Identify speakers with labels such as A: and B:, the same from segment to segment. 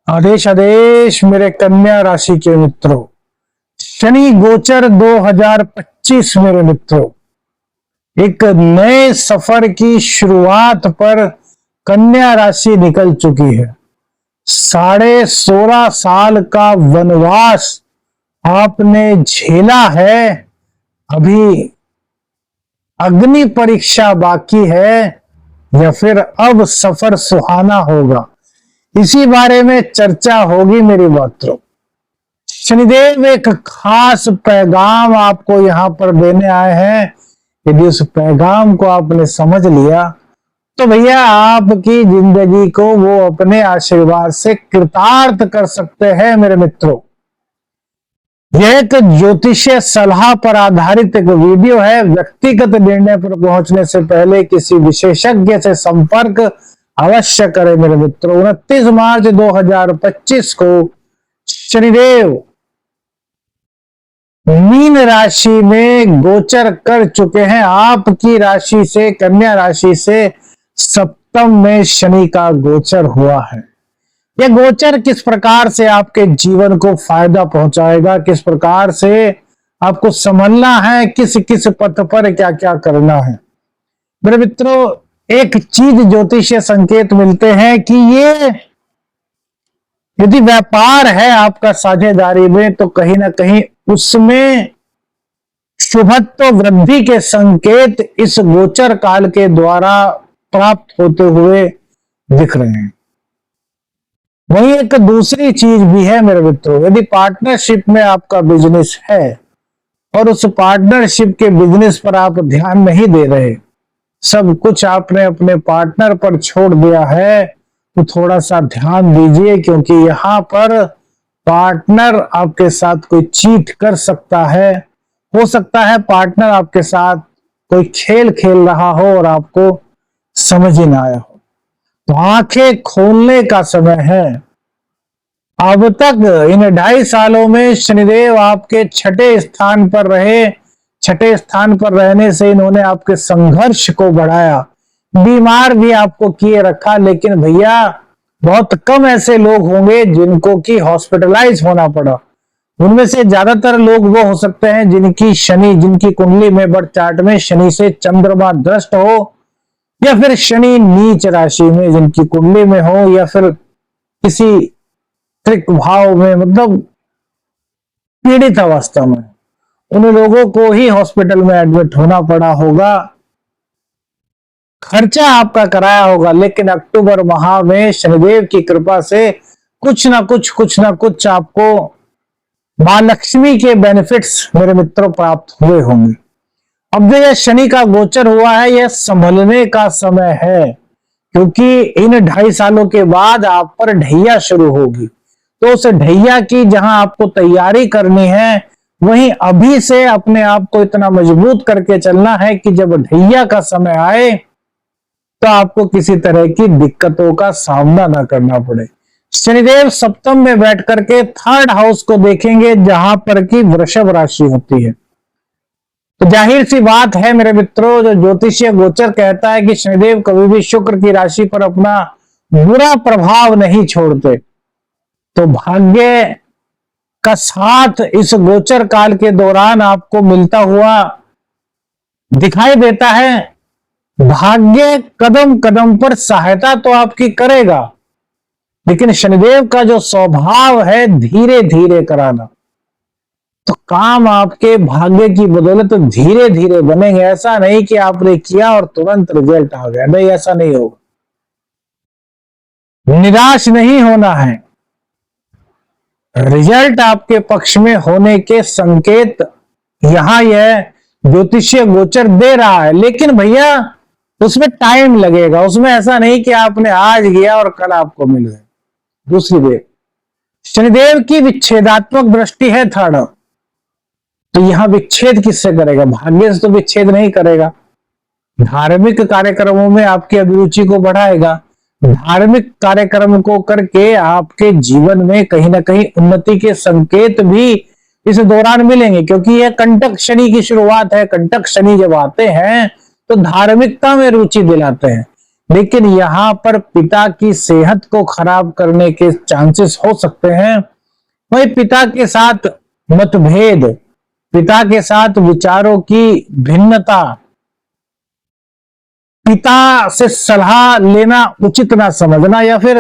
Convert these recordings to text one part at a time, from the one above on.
A: आदेश आदेश मेरे कन्या राशि के मित्रों, शनि गोचर 2025 मेरे मित्रों एक नए सफर की शुरुआत पर कन्या राशि निकल चुकी है। 16.5 साल का वनवास आपने झेला है, अभी अग्नि परीक्षा बाकी है या फिर अब सफर सुहाना होगा, इसी बारे में चर्चा होगी मेरी मित्रों। शनिदेव एक खास पैगाम आपको यहां पर देने आए हैं। यदि उस पैगाम को आपने समझ लिया तो भैया आपकी जिंदगी को वो अपने आशीर्वाद से कृतार्थ कर सकते हैं मेरे मित्रों। यह एक ज्योतिषीय सलाह पर आधारित एक वीडियो है। व्यक्तिगत निर्णय पर पहुंचने से पहले किसी विशेषज्ञ से संपर्क अवश्य करें मेरे मित्रों। 29 मार्च 2025 को शनिदेव मीन राशि में गोचर कर चुके हैं। आपकी राशि से, कन्या राशि से सप्तम में शनि का गोचर हुआ है। यह गोचर किस प्रकार से आपके जीवन को फायदा पहुंचाएगा, किस प्रकार से आपको संभलना है, किस किस पथ पर क्या क्या करना है मेरे मित्रों। एक चीज ज्योतिषीय संकेत मिलते हैं कि ये यदि व्यापार है आपका साझेदारी में, तो कहीं ना कहीं उसमें शुभत्व वृद्धि के संकेत इस गोचर काल के द्वारा प्राप्त होते हुए दिख रहे हैं। वहीं एक दूसरी चीज भी है मेरे मित्रों, यदि पार्टनरशिप में आपका बिजनेस है और उस पार्टनरशिप के बिजनेस पर आप ध्यान नहीं दे रहे, सब कुछ आपने अपने पार्टनर पर छोड़ दिया है, तो थोड़ा सा ध्यान दीजिए, क्योंकि यहां पर पार्टनर आपके साथ कोई चीट कर सकता है। हो सकता है पार्टनर आपके साथ कोई खेल खेल रहा हो और आपको समझ ही ना आया हो। तो आंखें खोलने का समय है। अब तक इन 2.5 सालों में शनिदेव आपके 6ठे स्थान पर रहे। 6ठे स्थान पर रहने से इन्होंने आपके संघर्ष को बढ़ाया, बीमार भी आपको किए रखा। लेकिन भैया बहुत कम ऐसे लोग होंगे जिनको कि हॉस्पिटलाइज होना पड़ा। उनमें से ज्यादातर लोग वो हो सकते हैं जिनकी शनि, जिनकी कुंडली में बर्थ चार्ट में शनि से चंद्रमा दृष्ट हो, या फिर शनि नीच राशि में जिनकी कुंडली में हो, या फिर किसी त्रिक भाव में, मतलब पीड़ित अवस्था में, उन लोगों को ही हॉस्पिटल में एडमिट होना पड़ा होगा, खर्चा आपका कराया होगा। लेकिन अक्टूबर माह में शनिदेव की कृपा से कुछ ना कुछ आपको मां लक्ष्मी के बेनिफिट्स मेरे मित्रों प्राप्त हुए होंगे। अब जो यह शनि का गोचर हुआ है, यह संभलने का समय है, क्योंकि इन 2.5 सालों के बाद आप पर ढैया शुरू होगी। तो उस ढैया की जहां आपको तैयारी करनी है, वहीं अभी से अपने आप को इतना मजबूत करके चलना है कि जब ढैया का समय आए तो आपको किसी तरह की दिक्कतों का सामना ना करना पड़े। शनिदेव सप्तम में बैठ करके 3rd हाउस को देखेंगे, जहां पर की वृषभ राशि होती है। तो जाहिर सी बात है मेरे मित्रों, जो ज्योतिषीय गोचर कहता है कि शनिदेव कभी भी शुक्र की राशि पर अपना बुरा प्रभाव नहीं छोड़ते। तो भाग्य का साथ इस गोचर काल के दौरान आपको मिलता हुआ दिखाई देता है। भाग्य कदम कदम पर सहायता तो आपकी करेगा, लेकिन शनिदेव का जो स्वभाव है धीरे धीरे कराना, तो काम आपके भाग्य की बदौलत धीरे धीरे बनेंगे। ऐसा नहीं कि आपने किया और तुरंत रिजल्ट आ गया, नहीं, ऐसा नहीं होगा। निराश नहीं होना है, रिजल्ट आपके पक्ष में होने के संकेत यहां यह ज्योतिषीय गोचर दे रहा है। लेकिन भैया उसमें टाइम लगेगा, उसमें ऐसा नहीं कि आपने आज गया और कल आपको मिल गए। दूसरी बात, शनिदेव की विच्छेदात्मक दृष्टि है 3rd, तो यहां विच्छेद किससे करेगा? भाग्य से तो विच्छेद नहीं करेगा। धार्मिक कार्यक्रमों में आपकी अभिरुचि को बढ़ाएगा। धार्मिक कार्यक्रम को करके आपके जीवन में कहीं ना कहीं उन्नति के संकेत भी इस दौरान मिलेंगे, क्योंकि यह कंटक शनि की शुरुआत है। कंटक शनि जब आते हैं तो धार्मिकता में रुचि दिलाते हैं। लेकिन यहाँ पर पिता की सेहत को खराब करने के चांसेस हो सकते हैं। वही पिता के साथ मतभेद, पिता के साथ विचारों की भिन्नता, पिता से सलाह लेना उचित ना समझना, या फिर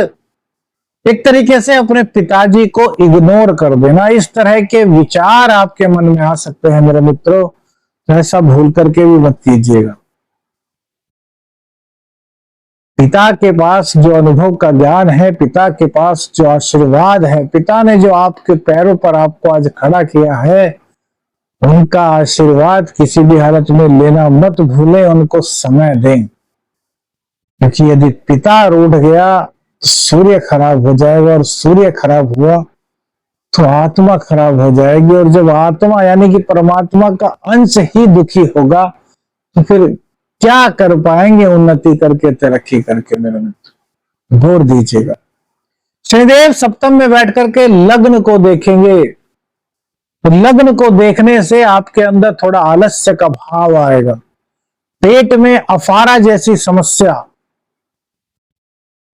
A: एक तरीके से अपने पिताजी को इग्नोर कर देना, इस तरह के विचार आपके मन में आ सकते हैं मेरे मित्रों। तो ऐसा भूल करके भी मत कीजिएगा। पिता के पास जो अनुभव का ज्ञान है, पिता के पास जो आशीर्वाद है, पिता ने जो आपके पैरों पर आपको आज खड़ा किया है, उनका आशीर्वाद किसी भी हालत में लेना मत भूलें, उनको समय दें। क्योंकि यदि पिता रूठ गया तो सूर्य खराब हो जाएगा, और सूर्य खराब हुआ तो आत्मा खराब हो जाएगी, और जब आत्मा यानी कि परमात्मा का अंश ही दुखी होगा तो फिर क्या कर पाएंगे उन्नति करके, तरक्की करके। मेरे मित्र जोर दीजिएगा। शनिदेव सप्तम में बैठ करके लग्न को देखेंगे, तो लग्न को देखने से आपके अंदर थोड़ा आलस्य का भाव आएगा, पेट में अफारा जैसी समस्या,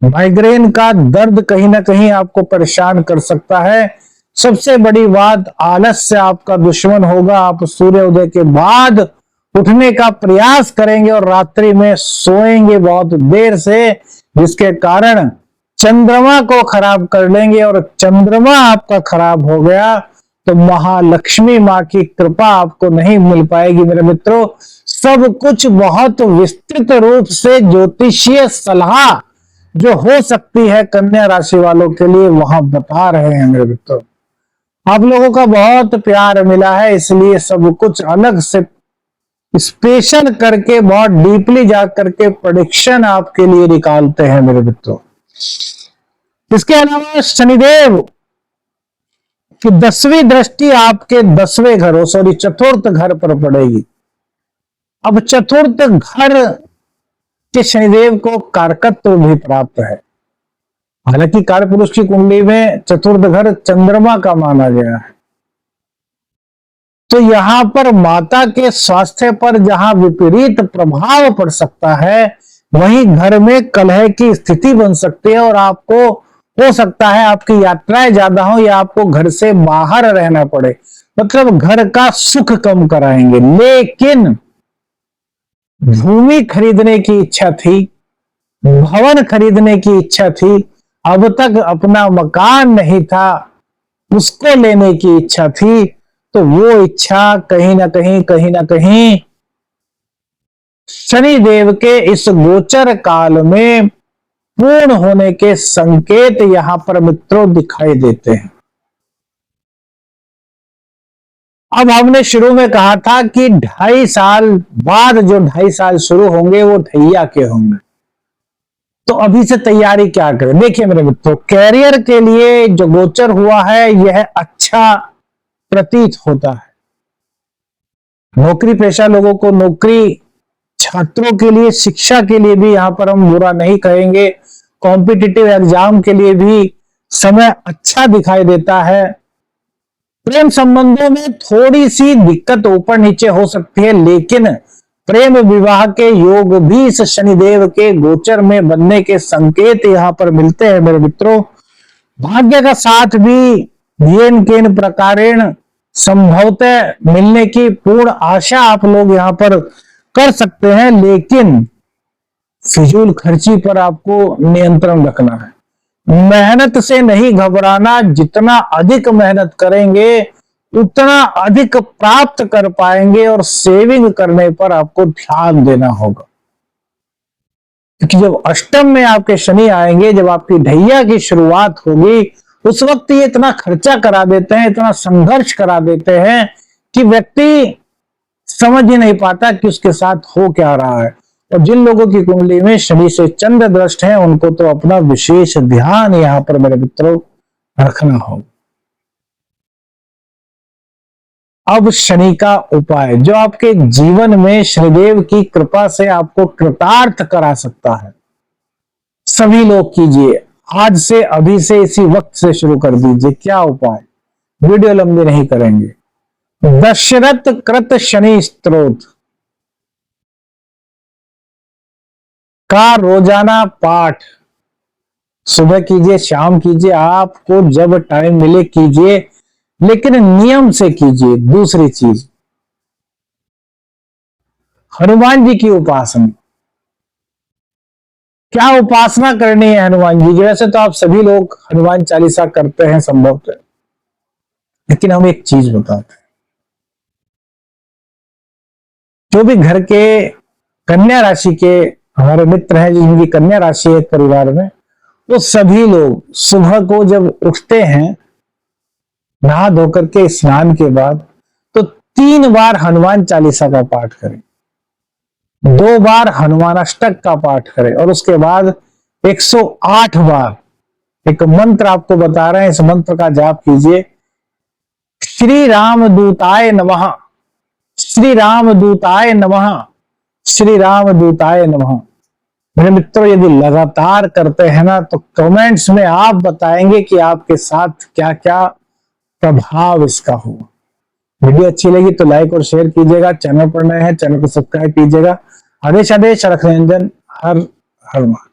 A: माइग्रेन का दर्द कहीं ना कहीं आपको परेशान कर सकता है। सबसे बड़ी बात, आलस्य आपका दुश्मन होगा। आप सूर्योदय के बाद उठने का प्रयास करेंगे और रात्रि में सोएंगे बहुत देर से, जिसके कारण चंद्रमा को खराब कर लेंगे, और चंद्रमा आपका खराब हो गया तो महालक्ष्मी मां की कृपा आपको नहीं मिल पाएगी। मेरे मित्रों, सब कुछ बहुत विस्तृत रूप से ज्योतिषीय सलाह जो हो सकती है कन्या राशि वालों के लिए, वहां बता रहे हैं मेरे मित्रों। आप लोगों का बहुत प्यार मिला है, इसलिए सब कुछ अलग से स्पेशल करके, बहुत डीपली जा करके प्रेडिक्शन आपके लिए निकालते हैं मेरे मित्रों। इसके अलावा शनिदेव की 10वीं दृष्टि आपके 10वें घर, सॉरी चतुर्थ घर पर पड़ेगी। अब चतुर्थ घर के शनिदेव को कारकत्व भी प्राप्त है। हालांकि कारपुरुष की कुंडली में चतुर्थ घर चंद्रमा का माना गया है, तो यहां पर माता के स्वास्थ्य पर जहां विपरीत प्रभाव पड़ सकता है, वहीं घर में कलह की स्थिति बन सकती है, और आपको हो सकता है आपकी यात्राएं ज्यादा हो, या आपको घर से बाहर रहना पड़े, मतलब घर का सुख कम कराएंगे। लेकिन भूमि खरीदने की इच्छा थी, भवन खरीदने की इच्छा थी, अब तक अपना मकान नहीं था, उसको लेने की इच्छा थी, तो वो इच्छा कहीं ना कहीं शनिदेव के इस गोचर काल में पूर्ण होने के संकेत यहां पर मित्रों दिखाई देते हैं। अब हमने शुरू में कहा था कि 2.5 साल बाद जो 2.5 साल शुरू होंगे वो ढैया के होंगे, तो अभी से तैयारी क्या करें। देखिए मेरे मित्रों, कैरियर के लिए जो गोचर हुआ है यह अच्छा प्रतीत होता है। नौकरी पेशा लोगों को नौकरी, छात्रों के लिए, शिक्षा के लिए भी यहां पर हम बुरा नहीं कहेंगे। कॉम्पिटिटिव एग्जाम के लिए भी समय अच्छा दिखाई देता है। प्रेम संबंधों में थोड़ी सी दिक्कत ऊपर नीचे हो सकती है, लेकिन प्रेम विवाह के योग भी इस शनिदेव के गोचर में बनने के संकेत यहां पर मिलते हैं मेरे मित्रों। भाग्य का साथ भी येन केन प्रकारेण संभवतः मिलने की पूर्ण आशा आप लोग यहां पर कर सकते हैं, लेकिन फिजूल खर्ची पर आपको नियंत्रण रखना है। मेहनत से नहीं घबराना, जितना अधिक मेहनत करेंगे उतना अधिक प्राप्त कर पाएंगे, और सेविंग करने पर आपको ध्यान देना होगा। क्योंकि जब अष्टम में आपके शनि आएंगे, जब आपकी ढैया की शुरुआत होगी, उस वक्त ये इतना खर्चा करा देते हैं, इतना संघर्ष करा देते हैं कि व्यक्ति समझ ही नहीं पाता कि उसके साथ हो क्या रहा है। और जिन लोगों की कुंडली में शनि से चंद्र दृष्ट है, उनको तो अपना विशेष ध्यान यहां पर मेरे मित्रों रखना होगा। अब शनि का उपाय जो आपके जीवन में शनिदेव की कृपा से आपको कृतार्थ करा सकता है, सभी लोग कीजिए। आज से, अभी से, इसी वक्त से शुरू कर दीजिए। क्या उपाय, वीडियो लंबी नहीं करेंगे। दशरथ कृत शनि स्तोत्र, का रोजाना पाठ सुबह कीजिए, शाम कीजिए, आपको जब टाइम मिले कीजिए, लेकिन नियम से कीजिए। दूसरी चीज, हनुमान जी की उपासना। क्या उपासना करनी है हनुमान जी की? वैसे तो आप सभी लोग हनुमान चालीसा करते हैं संभवतः, लेकिन हम एक चीज बताते हैं। जो भी घर के कन्या राशि के हमारे मित्र हैं जिनकी कन्या राशि है परिवार में, वो सभी लोग सुबह को जब उठते हैं नहा धोकर के स्नान के बाद, तो 3 बार हनुमान चालीसा का पाठ करें, 2 बार हनुमान अष्टक का पाठ करें, और उसके बाद 108 बार एक मंत्र आपको बता रहे हैं, इस मंत्र का जाप कीजिए। श्री राम दूताय नमः, श्री राम दूताय नमः, श्री राम दूताय नमः। मेरे मित्रों, यदि लगातार करते हैं ना, तो कमेंट्स में आप बताएंगे कि आपके साथ क्या क्या प्रभाव इसका हुआ। वीडियो अच्छी लगी तो लाइक और शेयर कीजिएगा। चैनल पर नए हैं, चैनल को सब्सक्राइब कीजिएगा। आदेश आदेश रख रंजन, हर हर महादेव।